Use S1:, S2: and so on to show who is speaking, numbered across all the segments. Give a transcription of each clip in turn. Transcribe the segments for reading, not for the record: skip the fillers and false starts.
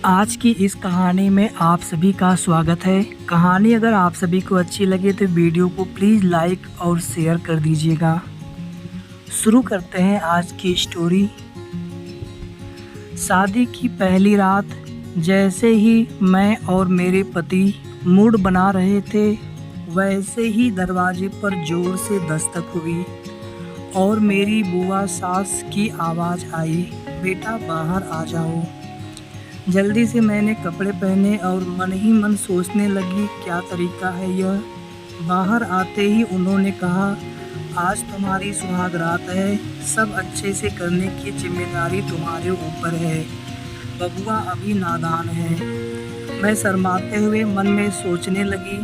S1: आज की इस कहानी में आप सभी का स्वागत है। कहानी अगर आप सभी को अच्छी लगे तो वीडियो को प्लीज़ लाइक और शेयर कर दीजिएगा। शुरू करते हैं आज की स्टोरी। शादी की पहली रात जैसे ही मैं और मेरे पति मूड बना रहे थे, वैसे ही दरवाजे पर ज़ोर से दस्तक हुई और मेरी बुआ सास की आवाज़ आई, बेटा बाहर आ जाओ। जल्दी से मैंने कपड़े पहने और मन ही मन सोचने लगी, क्या तरीका है यह। बाहर आते ही उन्होंने कहा, आज तुम्हारी सुहाग रात है, सब अच्छे से करने की जिम्मेदारी तुम्हारे ऊपर है। बबुआ अभी नादान है। मैं शर्माते हुए मन में सोचने लगी।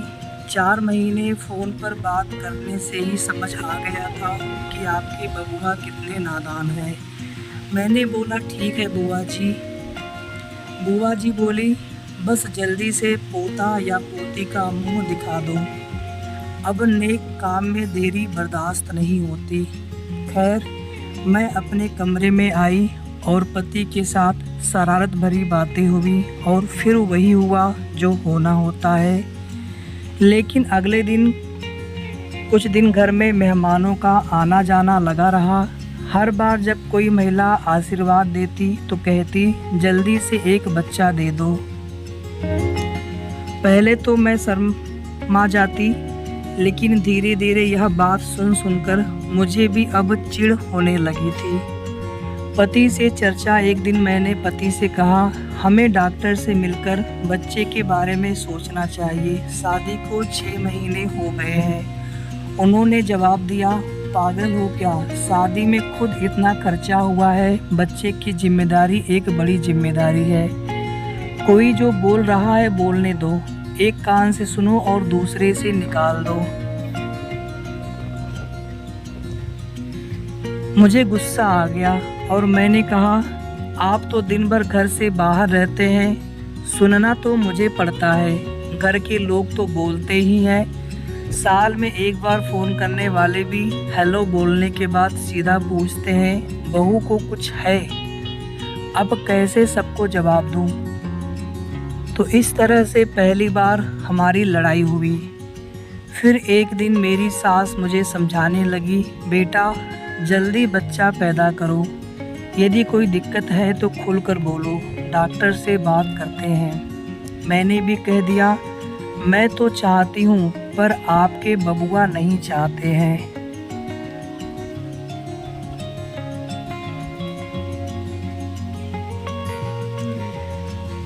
S1: 4 महीने फ़ोन पर बात करने से ही समझ आ गया था कि आपके बबुआ कितने नादान हैं। मैंने बोला, ठीक है बुआ जी। बुआ जी बोली, बस जल्दी से पोता या पोती का मुंह दिखा दो, अब नेक काम में देरी बर्दाश्त नहीं होती। खैर, मैं अपने कमरे में आई और पति के साथ शरारत भरी बातें हुई और फिर वही हुआ जो होना होता है। लेकिन अगले दिन कुछ दिन घर में मेहमानों का आना जाना लगा रहा। हर बार जब कोई महिला आशीर्वाद देती तो कहती, जल्दी से एक बच्चा दे दो। पहले तो मैं शर्मा जाती, लेकिन धीरे धीरे यह बात सुनकर मुझे भी अब चिढ़ होने लगी थी। पति से चर्चा। एक दिन मैंने पति से कहा, हमें डॉक्टर से मिलकर बच्चे के बारे में सोचना चाहिए, शादी को 6 महीने हो गए हैं। उन्होंने जवाब दिया, पागल हो क्या, शादी में खुद इतना खर्चा हुआ है, बच्चे की जिम्मेदारी एक बड़ी जिम्मेदारी है। कोई जो बोल रहा है बोलने दो, एक कान से सुनो और दूसरे से निकाल दो। मुझे गुस्सा आ गया और मैंने कहा, आप तो दिन भर घर से बाहर रहते हैं, सुनना तो मुझे पड़ता है। घर के लोग तो बोलते ही हैं, साल में एक बार फ़ोन करने वाले भी हेलो बोलने के बाद सीधा पूछते हैं, बहू को कुछ है। अब कैसे सबको जवाब दूं? तो इस तरह से पहली बार हमारी लड़ाई हुई। फिर एक दिन मेरी सास मुझे समझाने लगी, बेटा जल्दी बच्चा पैदा करो, यदि कोई दिक्कत है तो खुलकर बोलो, डॉक्टर से बात करते हैं। मैंने भी कह दिया, मैं तो चाहती हूँ पर आपके बबुआ नहीं चाहते हैं।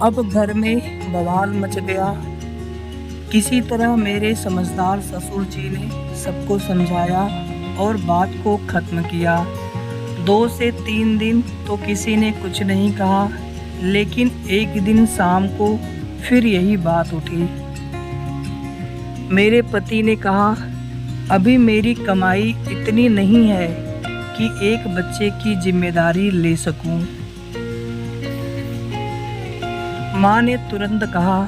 S1: अब घर में बवाल मच गया। किसी तरह मेरे समझदार ससुर जी ने सबको समझाया और बात को ख़त्म किया। 2 से 3 दिन तो किसी ने कुछ नहीं कहा, लेकिन एक दिन शाम को फिर यही बात उठी। मेरे पति ने कहा, अभी मेरी कमाई इतनी नहीं है कि एक बच्चे की जिम्मेदारी ले सकूं। माँ ने तुरंत कहा,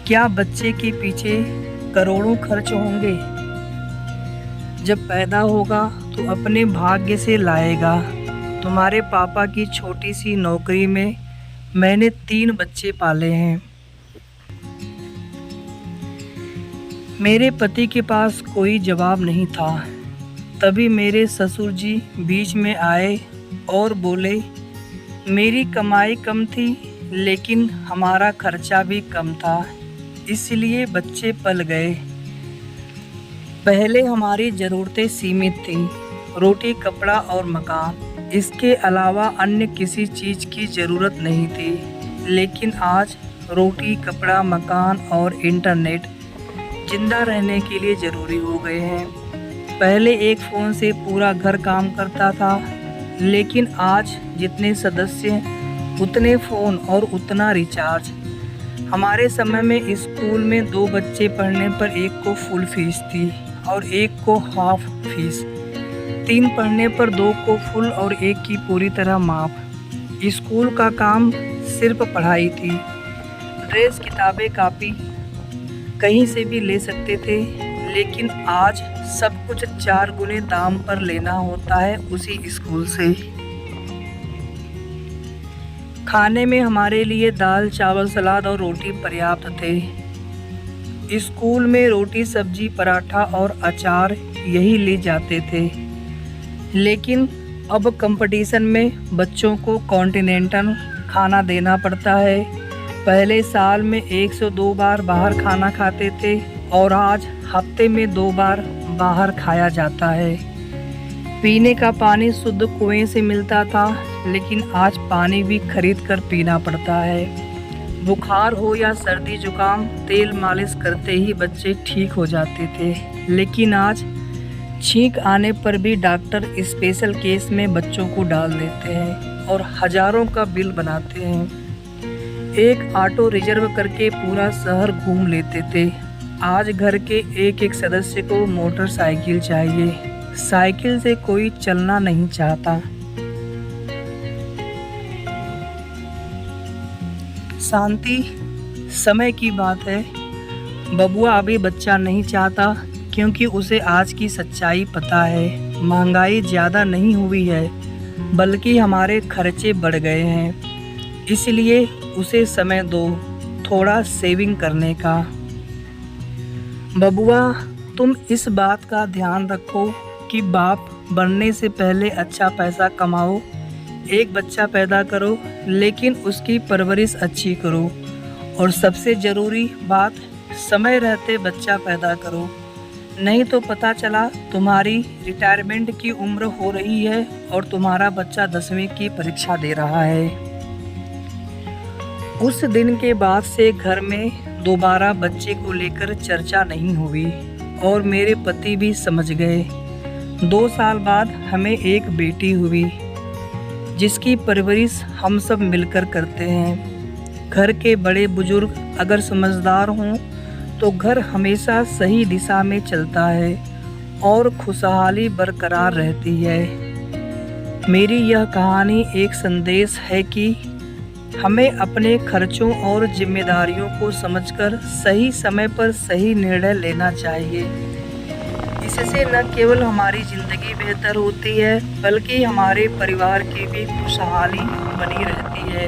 S1: क्या बच्चे के पीछे करोड़ों खर्च होंगे? जब पैदा होगा तो अपने भाग्य से लाएगा। तुम्हारे पापा की छोटी सी नौकरी में मैंने 3 बच्चे पाले हैं। मेरे पति के पास कोई जवाब नहीं था। तभी मेरे ससुर जी बीच में आए और बोले, मेरी कमाई कम थी लेकिन हमारा खर्चा भी कम था, इसलिए बच्चे पल गए। पहले हमारी ज़रूरतें सीमित थीं, रोटी कपड़ा और मकान, इसके अलावा अन्य किसी चीज़ की ज़रूरत नहीं थी। लेकिन आज रोटी कपड़ा मकान और इंटरनेट जिंदा रहने के लिए ज़रूरी हो गए हैं। पहले एक फ़ोन से पूरा घर काम करता था, लेकिन आज जितने सदस्य उतने फ़ोन और उतना रिचार्ज। हमारे समय में स्कूल में 2 बच्चे पढ़ने पर एक को फुल फीस थी और एक को हाफ फीस। 3 पढ़ने पर 2 को फुल और एक की पूरी तरह माफ। स्कूल का काम सिर्फ पढ़ाई थी। ड्रेस किताबें कापी कहीं से भी ले सकते थे, लेकिन आज सब कुछ 4 गुने दाम पर लेना होता है उसी स्कूल से। खाने में हमारे लिए दाल, चावल, सलाद और रोटी पर्याप्त थे। स्कूल में रोटी, सब्जी, पराठा और अचार यही ले जाते थे। लेकिन अब कंपटीशन में बच्चों को कॉन्टिनेंटल खाना देना पड़ता है। पहले साल में 1 से 2 बार बाहर खाना खाते थे और आज हफ्ते में 2 बार बाहर खाया जाता है। पीने का पानी शुद्ध कुएं से मिलता था, लेकिन आज पानी भी खरीद कर पीना पड़ता है। बुखार हो या सर्दी जुकाम, तेल मालिश करते ही बच्चे ठीक हो जाते थे, लेकिन आज छींक आने पर भी डॉक्टर स्पेशल केस में बच्चों को डाल देते हैं और हजारों का बिल बनाते हैं। एक ऑटो रिजर्व करके पूरा शहर घूम लेते थे। आज घर के एक सदस्य को मोटरसाइकिल चाहिए। साइकिल से कोई चलना नहीं चाहता। शांति समय की बात है। बबुआ अभी बच्चा नहीं चाहता, क्योंकि उसे आज की सच्चाई पता है। महंगाई ज़्यादा नहीं हुई है, बल्कि हमारे खर्चे बढ़ गए हैं। इसलिए उसे समय दो थोड़ा सेविंग करने का। बबुआ, तुम इस बात का ध्यान रखो कि बाप बनने से पहले अच्छा पैसा कमाओ, एक बच्चा पैदा करो, लेकिन उसकी परवरिश अच्छी करो। और सबसे ज़रूरी बात, समय रहते बच्चा पैदा करो, नहीं तो पता चला तुम्हारी रिटायरमेंट की उम्र हो रही है और तुम्हारा बच्चा 10वीं की परीक्षा दे रहा है। उस दिन के बाद से घर में दोबारा बच्चे को लेकर चर्चा नहीं हुई और मेरे पति भी समझ गए। 2 साल बाद हमें एक बेटी हुई, जिसकी परवरिश हम सब मिलकर करते हैं। घर के बड़े बुजुर्ग अगर समझदार हों तो घर हमेशा सही दिशा में चलता है और खुशहाली बरकरार रहती है। मेरी यह कहानी एक संदेश है कि हमें अपने खर्चों और जिम्मेदारियों को समझकर सही समय पर सही निर्णय लेना चाहिए। इससे न केवल हमारी ज़िंदगी बेहतर होती है, बल्कि हमारे परिवार की भी खुशहाली बनी रहती है।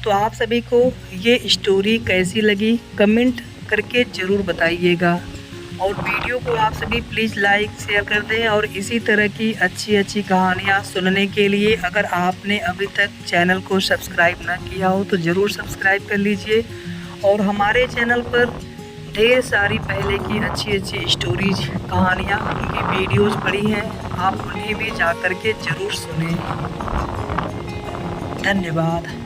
S1: तो आप सभी को ये स्टोरी कैसी लगी कमेंट करके ज़रूर बताइएगा, और वीडियो को आप सभी प्लीज़ लाइक शेयर कर दें। और इसी तरह की अच्छी कहानियाँ सुनने के लिए अगर आपने अभी तक चैनल को सब्सक्राइब ना किया हो तो ज़रूर सब्सक्राइब कर लीजिए। और हमारे चैनल पर ढेर सारी पहले की अच्छी स्टोरीज, कहानियाँ, उनकी वीडियोज़ पड़ी हैं, आप उन्हें भी जा कर के ज़रूर सुनें। धन्यवाद।